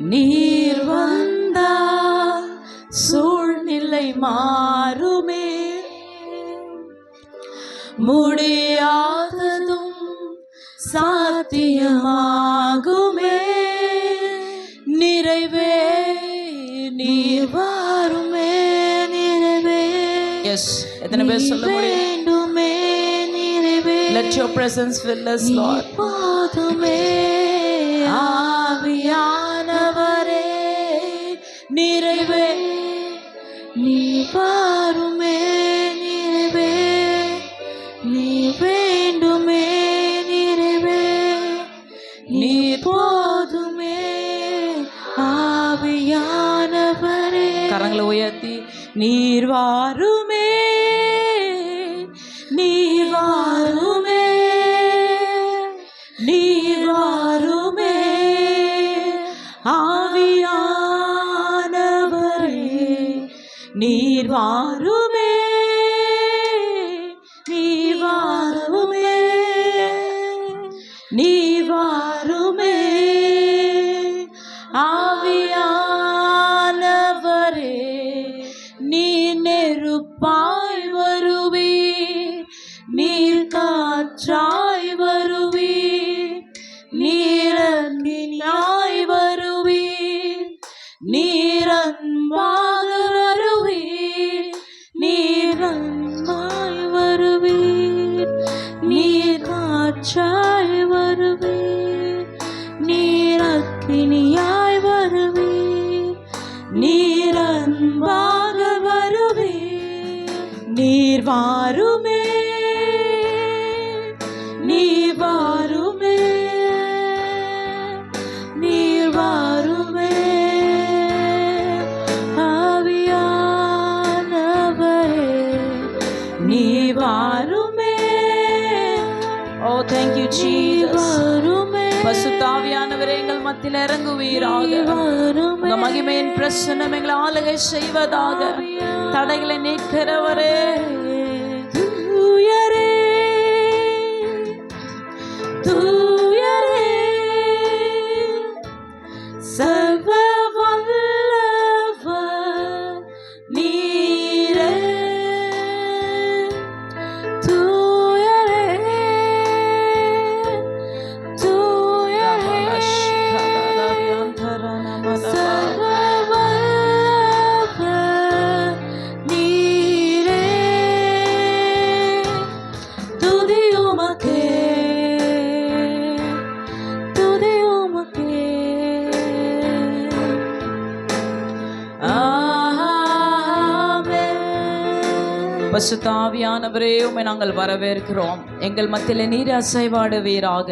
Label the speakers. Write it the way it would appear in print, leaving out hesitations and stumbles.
Speaker 1: நீர் வந்தால் சூழ்நிலை மாறுமே, முடியாததும் சாத்தியமாகுமே. நிறைவே நீர் வாருமே, நிறைவே. எஸ், எத்தனை பேர் சொல்ல வேண்டுமே, நிறைவே. Let your presence fill us, Lord. போதுமே ஆவியானவரே, நிறைவே நீ வாருமே, நிறைவே நீ வேண்டுமே, நிறைவே நீ போதுமே ஆவியானவரே. கரங்களை உயர்த்தி நீர் வாருமே, நீர் வாருமே, நீர் வாருமே ஆவியானவரே, நீர் வாருமே, நீர் வாருமே, நீர் வாருமே ஆவியானவரே. நீர் நெருப்பாய் வருவீர், நீர் காற்றாய் வருவீர், நீரன்பினாய் வருவீர், நீரன்பாக வருவீர், நீரன்பாய் வருவீர், நீர் காற்றாய் வருவீர், நீர் அக்கினியாய் வருவீர், நீரன்பாக வருவீர். நீர் வாருமே, நீர் வாருமே, நீர் வாருமே ஆவியானவரே, நீர் வாருமே. ஓ thank you Jesus. பரிசுத்த ஆவியானவரே எங்கள் மத்தியில் இறங்குவீராக. உங்க மகிமையின் பிரசன்னம் எங்களை ஆளுகை செய்வதாக. தடைகளை நீக்கிறவரே, தூயரே தூயரே சர்வ வல்லவர் நீரே, தூயரே தூயரே சர்வ வல்லவர் நீரே, துதி உமக்கே, துதி உமக்கே. பரிசுத்த ஆவியானவரே, உம்மை நாங்கள் வரவேற்கிறோம். எங்கள் மத்தியிலே நீர் அசைவாடுவீராக.